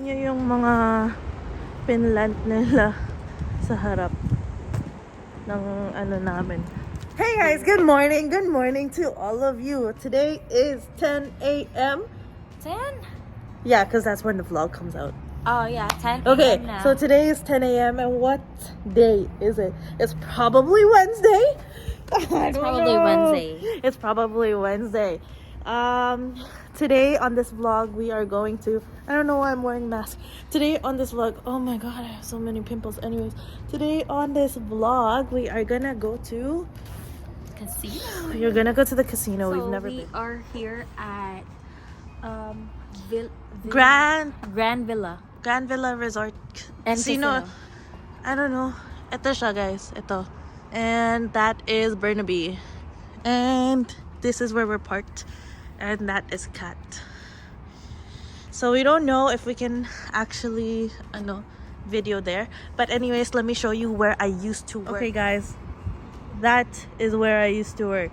nyo yung mga pinlant nila sa harap ng ano namin. Hey guys, good morning. Good morning to all of you. Today is 10 a.m. 10? Yeah, because that's when the vlog comes out. Oh yeah, 10 Okay, now. so today is 10 a.m. and what day is it? It's probably Wednesday. It's probably Wednesday. It's probably Wednesday. Today on this vlog we are going to, I don't know why I'm wearing a mask. Today on this vlog, oh my god, I have so many pimples. Anyways, today on this vlog we are gonna go to Casino. You're gonna go to the casino. So We've never we been. are here at Grand Villa Resort and Casino. Casino. I don't know. Ito siya guys. Ito. And that is Burnaby. And this is where we're parked. And that is Cat. So we don't know if we can actually video there. But anyways, let me show you where I used to work. Okay guys. That is where I used to work.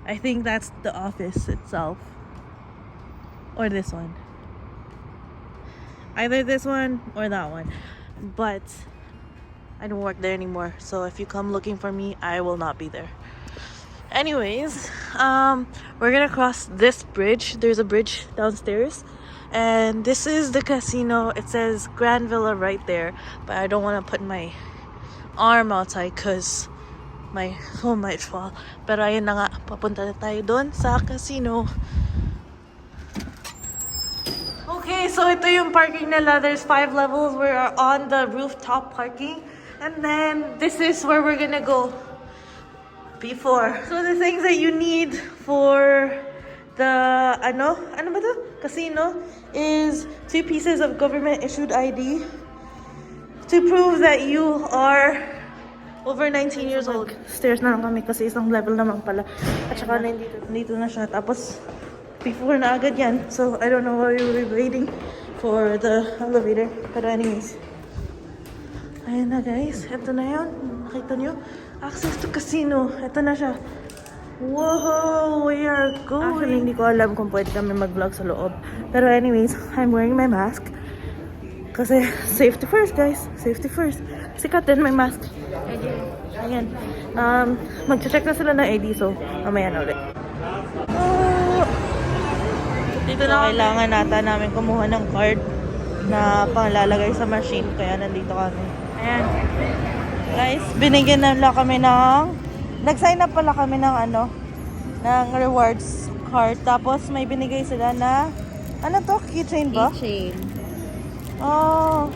I think that's the office itself. Or this one. Either this one or that one. But I don't work there anymore. So if you come looking for me, I will not be there. Anyways, we're gonna cross this bridge. There's a bridge downstairs. And this is the casino. It says Grand Villa right there. But I don't want to put my arm outside because my phone might fall. Pero ayun na nga, papunta na tayo doon sa casino. Okay, so ito yung parking nila. There's 5 levels. We're on the rooftop parking. And then this is where we're gonna go before. So the things that you need for the ano ba to? Casino is 2 pieces of government issued ID to prove that you are over 19 years old. Stairs na lang kami kasi isang level naman pala. At saka nandito na siya. Tapos before na agad yan. So I don't know why we were waiting for the elevator. Pero anyways. Ayan na guys. Ito na yun. Nakita nyo? Access to casino. Ito na siya. Whoa! We are going. Actually, hindi ko alam kung pwede kami mag-vlog sa loob. Pero anyways, I'm wearing my mask. Kasi safety first guys. Safety first. Sikat din may mask. Ayan. Mag-check na sila ng ID. So, mamaya na ulit. Dito na kailangan namin kumuha ng card na panglalagay sa machine. Kaya nandito kami. Ayan. Guys, binigyan na lang kami ng... Nag-sign up pala kami ng ng rewards card. Tapos may binigay sila na... Ano to? Keychain ba? Keychain. Oh.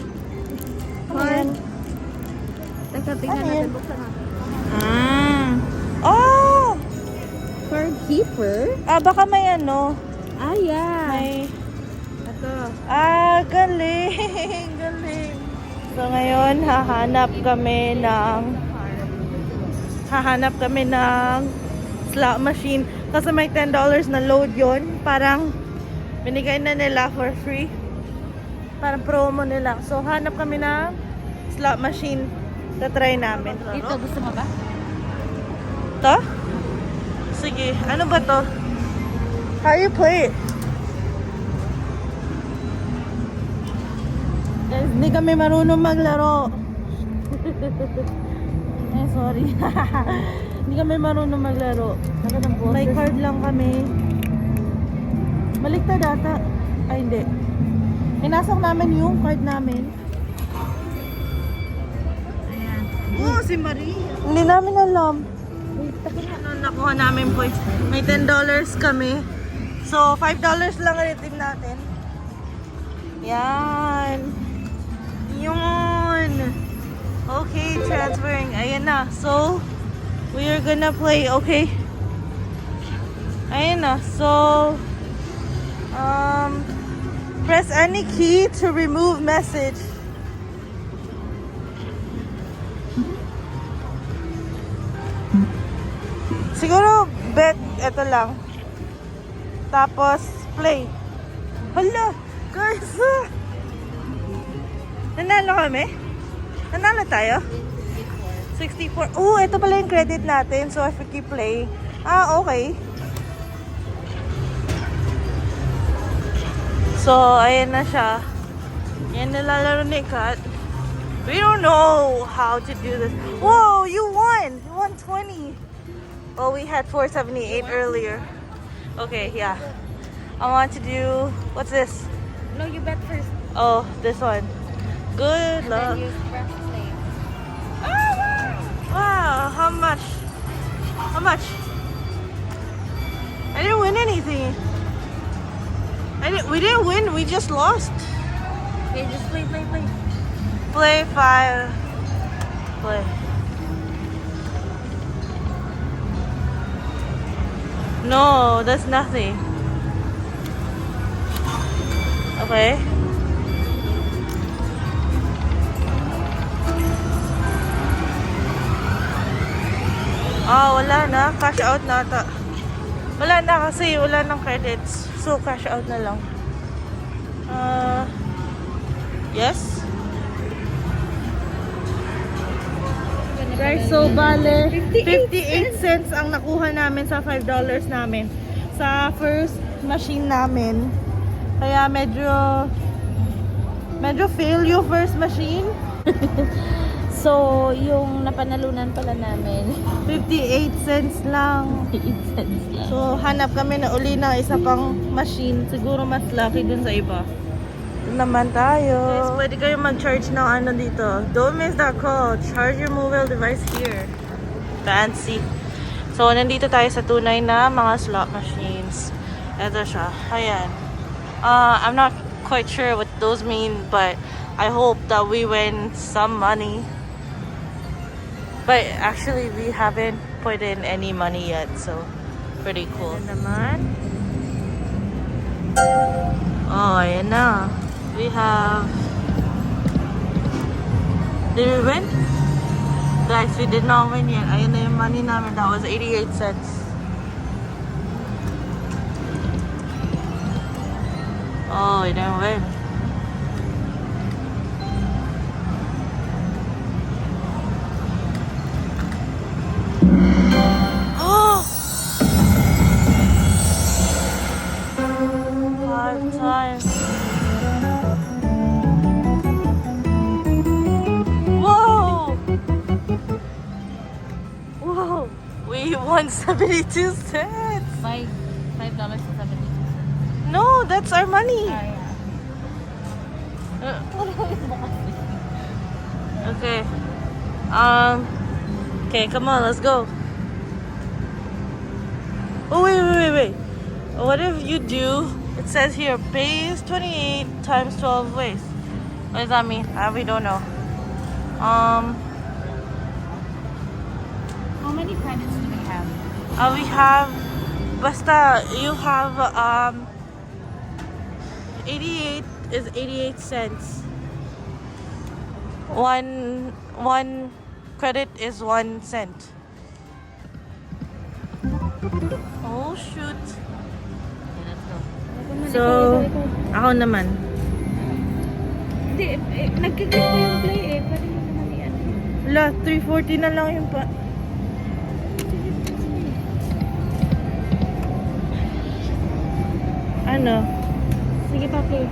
Ano yan? Teka, tingnan natin. Buksan natin. Oh! Card keeper? Baka may Ah, yeah. May... Ito. Galing! Galing! So ngayon, hahanap kami ng slot machine. Kasi may $10 na load yon. Parang binigay na nila for free. Parang promo nila. So hanap kami ng slot machine. Tatry namin. Dito, gusto mo ba? To? Sige. Ano ba to? How you play it? Guys, hindi kami marunong maglaro. Sorry. Hindi kami marunong maglaro. May card lang kami. Baliktad ata. Ay, hindi. Pinasok namin yung card namin. Ayan. Oh, si Marie. Hindi namin alam. Nakuha namin points. May $10 kami. So, $5 lang redeem natin. Yan. Yun. Okay, transferring. Ayan na. So, we are gonna play. Okay. Ayan na. So, press any key to remove message. Siguro, bet, ito lang. Tapos, play. Hala, guys. Nanalo kami? Nanalo tayo? 64. Oh, ito pala yung credit natin. So, if we keep playing. Okay. So, ayan na siya. Yan nilalaro ni Kat. We don't know how to do this. Whoa, you won! You won 20. Well, we had 478 earlier. Okay, yeah. I want to do... What's this? No, you bet first. Oh, this one. Good luck. Then you press play. Wow, how much? How much? I didn't win anything. We didn't win, we just lost. Okay, just play. Play 5. Play. No, that's nothing. Okay. Wala na. Cash out na ata. Wala na kasi wala ng credits. So, cash out na lang. Yes? Guys, so bale 58 cents ang nakuha namin sa $5 namin sa first machine namin. Kaya medyo fail yung first machine. So, yung napanalunan pala namin, 58 cents lang. 8 cents lang. So, hanap kami na uli ng isa pang machine. Siguro mas lucky dun sa iba. Ito naman tayo. Guys, pwede kayo mag-charge ng ano dito. Don't miss that call. Charge your mobile device here. Fancy. So, nandito tayo sa tunay na mga slot machines. Ito siya. Ayan. I'm not quite sure what those mean, but I hope that we win some money. But actually, we haven't put in any money yet, so pretty cool. Ayan naman. Oh, ayan na. We have... Did we win? Guys, we did not win yet. Ayan na yung money namin. That was 88 cents. Oh, we didn't win. Oh! 5 times. Whoa! Whoa! We won 72 cents. $5 to 70. No, that's our money. Okay. Okay, come on, let's go. Oh, wait. What if you do, it says here, pays 28 times 12 ways. What does that mean? We don't know. How many credits do we have? We have, basta, you have, 88 is 88 cents. One credit is 1 cent. Oh shoot. Okay, let's go. So, ako naman. Hindi, nagkiklik ko yung play eh. Pwede mo naman i-ano. Wala, 340 na lang yung pa. Ano? Sige pa, play.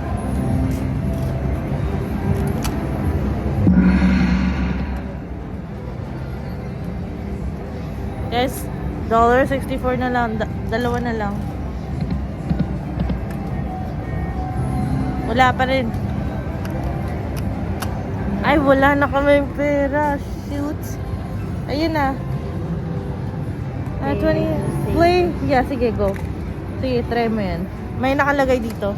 Yes, $1.64 na lang. Dalawa na lang. Wala pa rin. Ay, wala na kami pera. Shoot. Ayun na. 20. Play. Yeah, sige, go. Sige, try mo yan. May nakalagay dito.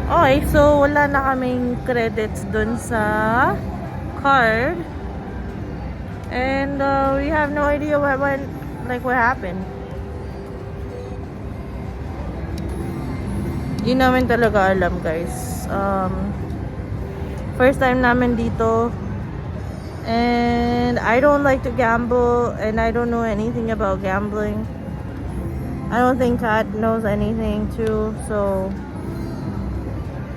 Okay, so wala na kaming credits dun sa card. And we have no idea what happened. Di namin talaga alam, guys. First time namin dito. And I don't like to gamble. And I don't know anything about gambling. I don't think Kat knows anything too. So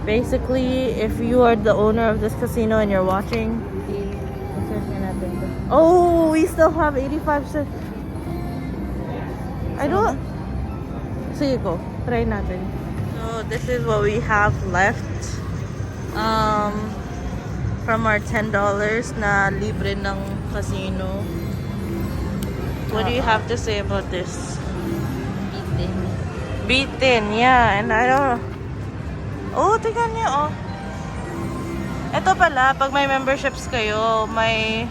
Basically, if you are the owner of this casino and you're watching, I-search na natin to. oh, we still have 85 cents. I don't. Sige go. Try natin. So this is what we have left. From our $10 na libre ng casino. What do you have to say about this? Beaten. Beaten, yeah. And I don't know. Oh, tingnan niyo, oh. Ito pala, pag may memberships kayo, may...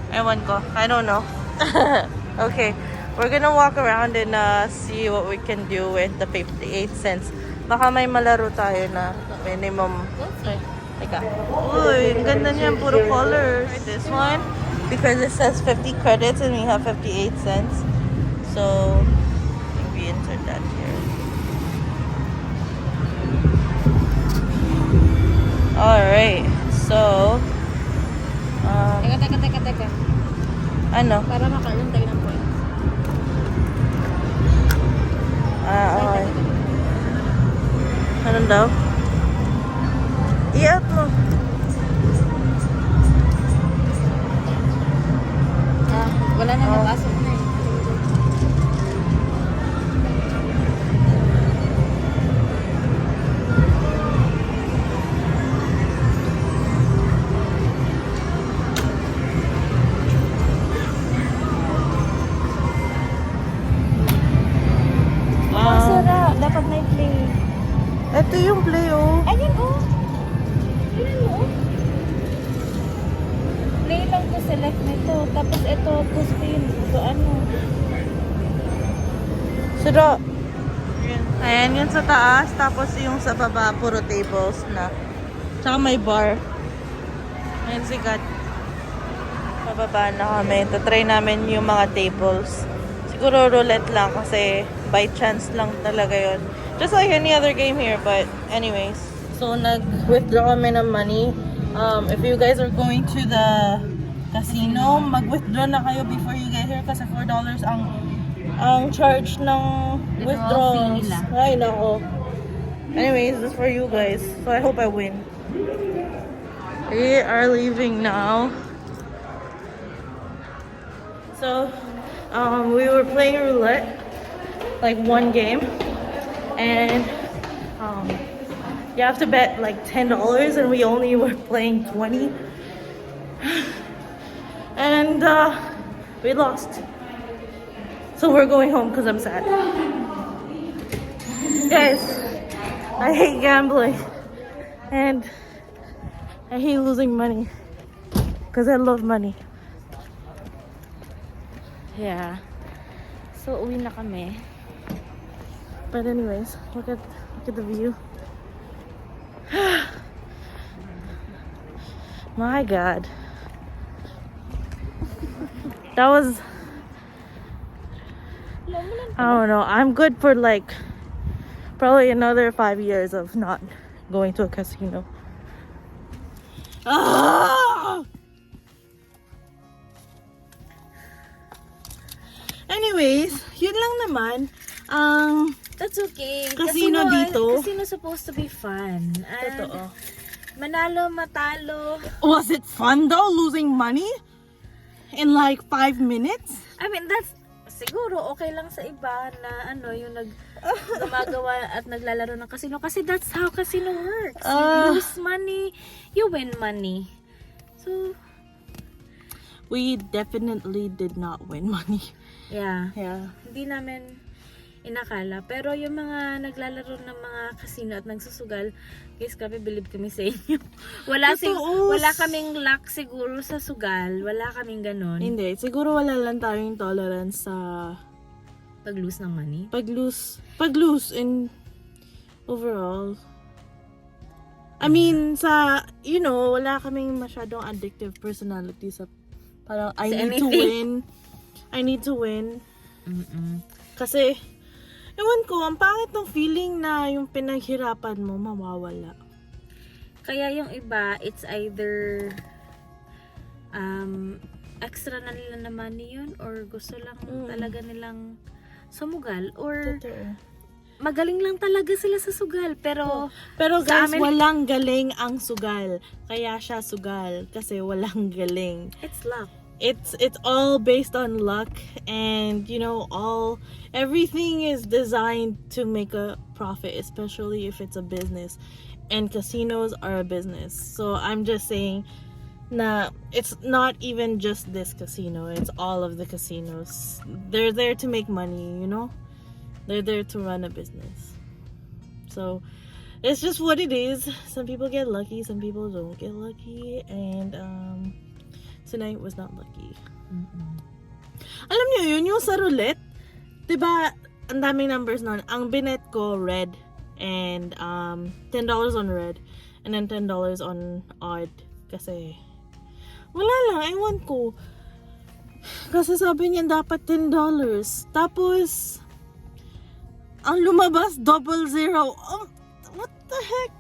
Ewan ko. I don't know. Okay. We're gonna walk around and see what we can do with the 58 cents. Baka may malaro tayo na minimum. Ay, teka. Uy, ang ganda niyan. Puro colors. This one, because it says 50 credits and we have 58 cents. So, we insert that here. Alright. So, Teka. ano? Para makaroon tayo ng points. Okay. Anong daw? I-out mo. Wala na napasok na eh. Sira, dapat may play. Ito yung play, oh. Ayun oh. Ayun oh. Play lang to select nito. Tapos ito to spin. So ano? Sira. Ayan yun sa taas. Tapos yung sa baba, puro tables na. Tsaka may bar. Ayan si God. Bababa na kami. Tatry namin yung mga tables. Siguro roulette lang kasi by chance lang talaga yun. Just like any other game here, but anyways. So, nag-withdraw kami ng money. If you guys are going to the casino, mag-withdraw na kayo before you get here kasi $4 ang charge ng withdrawals. Ay, nako. Anyways, this is for you guys. So, I hope I win. We are leaving now. So, we were playing roulette, like one game, and you have to bet like $10, and we only were playing 20, and we lost. So we're going home because I'm sad. Guys, I hate gambling, and I hate losing money because I love money. Yeah. So, uwi na kami. But anyways, look at the view. My God. That was, I don't know. I'm good for like probably another 5 years of not going to a casino. Ah! Anyways, yun lang naman. That's okay. Casino dito. Casino supposed to be fun. And Totoo. Manalo, matalo. Was it fun though, losing money in like 5 minutes? I mean, that's siguro okay lang sa iba na ano, yung gumagawa at naglalaro ng casino. Kasi that's how casino works. You lose money, you win money. So, we definitely did not win money. yeah. Yeah. Hindi namin inakala. Pero yung mga naglalaro ng mga casino at nagsusugal, guys, grabe, believe kami sa inyo. Wala kaming luck siguro sa sugal. Wala kaming ganon. Hindi. Siguro wala lang tayong tolerance sa Pag-lose ng money. Pag-lose in overall. I mean, sa, you know, wala kaming masyadong addictive personality sa parang I need to win. Kasi, ewan ko, ang pangit ng feeling na yung pinaghirapan mo, mawawala. Kaya yung iba, it's either extra na nila na money yun or gusto lang talaga nilang sumugal or Totoo. magaling lang talaga sila sa sugal. Pero guys, amin, walang galing ang sugal. Kaya siya sugal. Kasi walang galing. it's luck. It's all based on luck, and you know, everything is designed to make a profit, especially if it's a business, and casinos are a business. So I'm just saying, nah, it's not even just this casino, it's all of the casinos. They're there to make money, you know, they're there to run a business. So it's just what it is. Some people get lucky, some people don't get lucky, and tonight was not lucky. Alam niyo yun, yung sa roulette, diba, ang daming numbers nun. Ang binet ko, red, and $10 on red, and then $10 on odd. Kasi, wala lang, ewan ko. Kasi sabi niya dapat $10. Tapos, ang lumabas, 00. What the heck?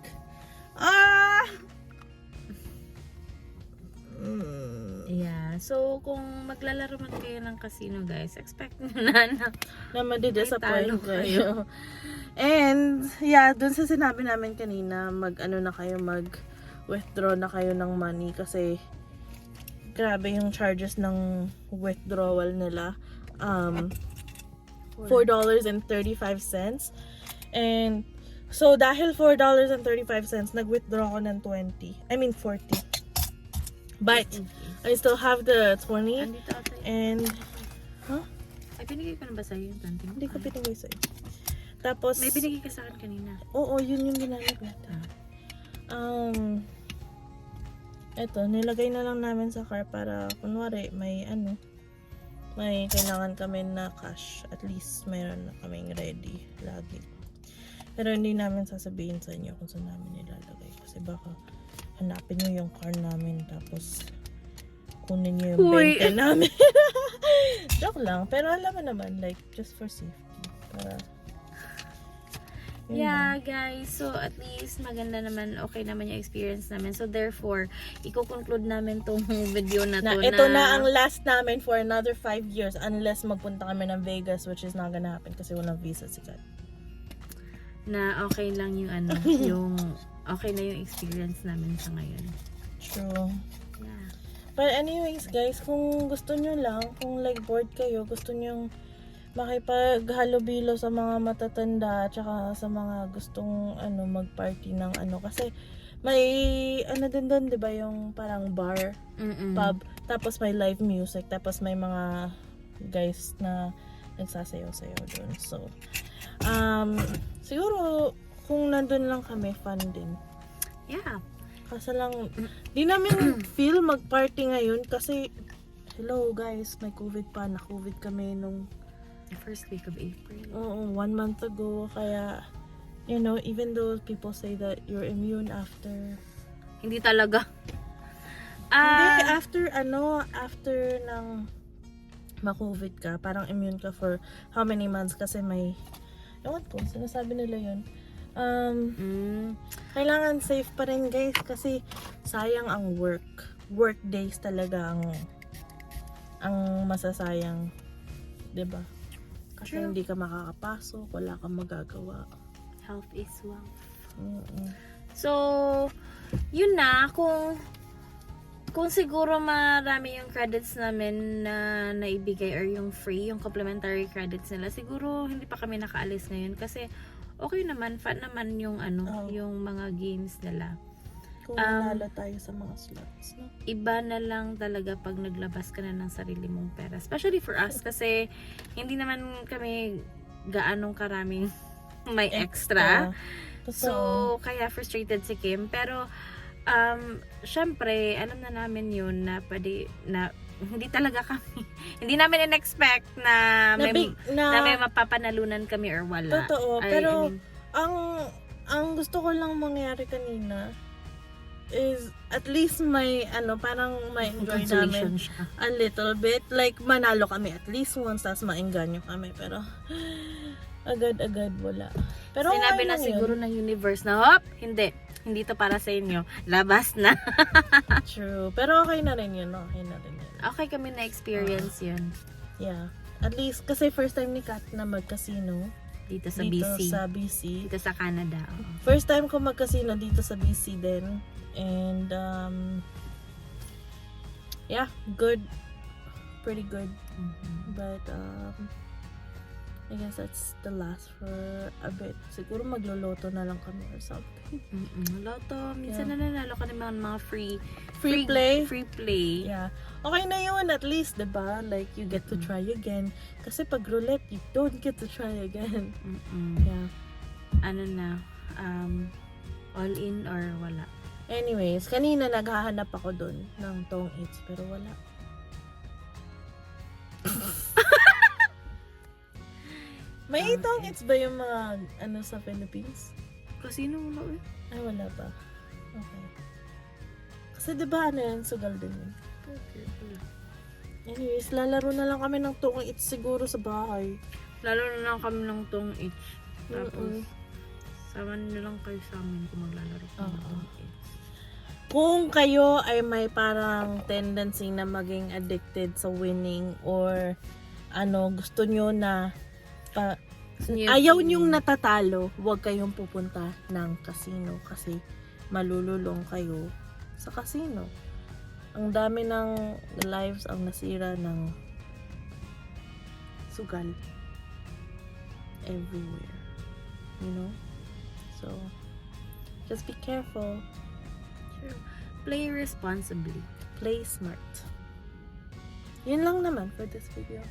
Yeah. So, kung maglalaro man kayo ng casino, guys, expect nyo na Madidisappoint talo kayo. And, yeah, dun sa sinabi namin kanina, mag-withdraw na kayo ng money kasi grabe yung charges ng withdrawal nila. $4.35. And, so, dahil $4.35, nag-withdraw ko ng 40. But, I still have the 20. Andito ata yun. And, huh? Ay, binigay ko na ba sa'yo yung 20 mo? Hindi ko pinigay sa'yo. Tapos, May binigay ka sa akin kanina. oo, yun yung ginamit natin. Eto, nilagay na lang namin sa car para, kunwari, may kailangan kami na cash. At least, mayroon na kaming ready lagi. Pero hindi namin sasabihin sa inyo kung saan namin nilalagay. Kasi baka, hanapin nyo yung car namin, tapos kunin nyo yung Uy. 20 namin. Joke lang. Pero alam mo naman, like, just for safety. Para, Yeah, guys. So, at least maganda naman, okay naman yung experience namin. So, therefore, i-conclude namin tong video na to. ito na ang last namin for another 5 years unless magpunta kami ng Vegas, which is not gonna happen kasi walang visa si Kat. Na okay lang yung yung okay na yung experience namin sa ngayon. True. Yeah. But anyways, guys, kung gusto nyo lang, kung like bored kayo, gusto nyo makipaghalubilo sa mga matatanda, tsaka sa mga gustong mag-party ng kasi may din doon, 'di ba, yung parang bar, pub, tapos may live music, tapos may mga guys na nagsasayaw-sayaw doon. So, siguro kung nandun lang kami, fun din. Yeah. Kasi lang, di namin feel mag-party ngayon kasi, hello guys, may COVID pa. Na-COVID kami nung The first week of April. Oo, 1 month ago. Kaya, you know, even though people say that you're immune after... Hindi talaga. Hindi, after ng ma-COVID ka, parang immune ka for how many months kasi may... Ewan ko, sinasabi nila yun. Kailangan safe pa rin, guys, kasi sayang ang work days talaga ang masasayang, 'di ba? Kasi True. hindi ka makakapasok, wala kang magagawa. Health is wealth. Mm-mm. So, yun na, kung siguro marami yung credits namin na naibigay or yung free, yung complimentary credits nila, siguro hindi pa kami nakaalis ngayon kasi okay naman, fun naman yung yung mga games nila. Kung nanalo tayo sa mga slots, no? Iba na lang talaga pag naglabas ka na ng sarili mong pera. Especially for us kasi hindi naman kami gaanong karaming may extra. So, kaya frustrated si Kim. Pero, syempre, alam na namin yun na hindi talaga kami, hindi namin in-expect na may mapapanalunan kami or wala. Totoo, pero ang gusto ko lang mangyari kanina is at least may parang ma-enjoy namin a little bit, like manalo kami at least once, tapos maengganyo kami, pero agad-agad wala. Pero sinabi na siguro ng universe na, hop, hindi to para sa inyo, labas na. True, pero okay na rin yun. Okay kami na experience yun. Yeah, at least kasi first time ni Kat na mag-casino. Dito sa dito BC. sa BC. Dito sa Canada. First time ko mag-casino dito sa BC din. And, yeah, good. Pretty good. But, I guess that's the last for a bit. Siguro magloloto na lang kami or something. Loto. Minsan nananalo ka naman mga Free play. Free play. Yeah. Okay na yun at least, diba? Like, you get to try again. Kasi pag roulette, you don't get to try again. Yeah. Ano na, all in or wala? Anyways, kanina naghahanap ako dun ng tong eats, pero wala. May tong eats ba yung mga ano sa Philippines? Casino wala eh. Ay, wala pa. Okay. Kasi diba ano yan, sugal din yun. Okay, wala. Anyways, lalaro na lang kami ng tong eats siguro sa bahay. Lalo na lang kami ng tong each. Tapos, sama nyo lang kayo sa amin kung maglalaro kami ng tong each. Kung kayo ay may parang tendency na maging addicted sa winning or ano, gusto nyo na ayaw nyong natatalo, huwag kayong pupunta ng casino kasi malululong kayo sa casino. Ang dami ng lives ang nasira ng sugal everywhere. You know? So, just be careful. Play responsibly. Play smart. Yun lang naman for this video.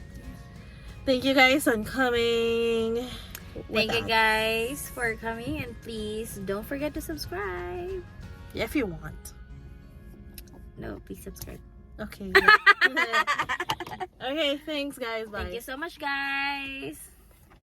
Thank you guys on coming. Thank you guys for coming, and please don't forget to subscribe. If you want. No, please subscribe. Okay. Yeah. Okay, thanks guys. Bye. Thank you so much, guys.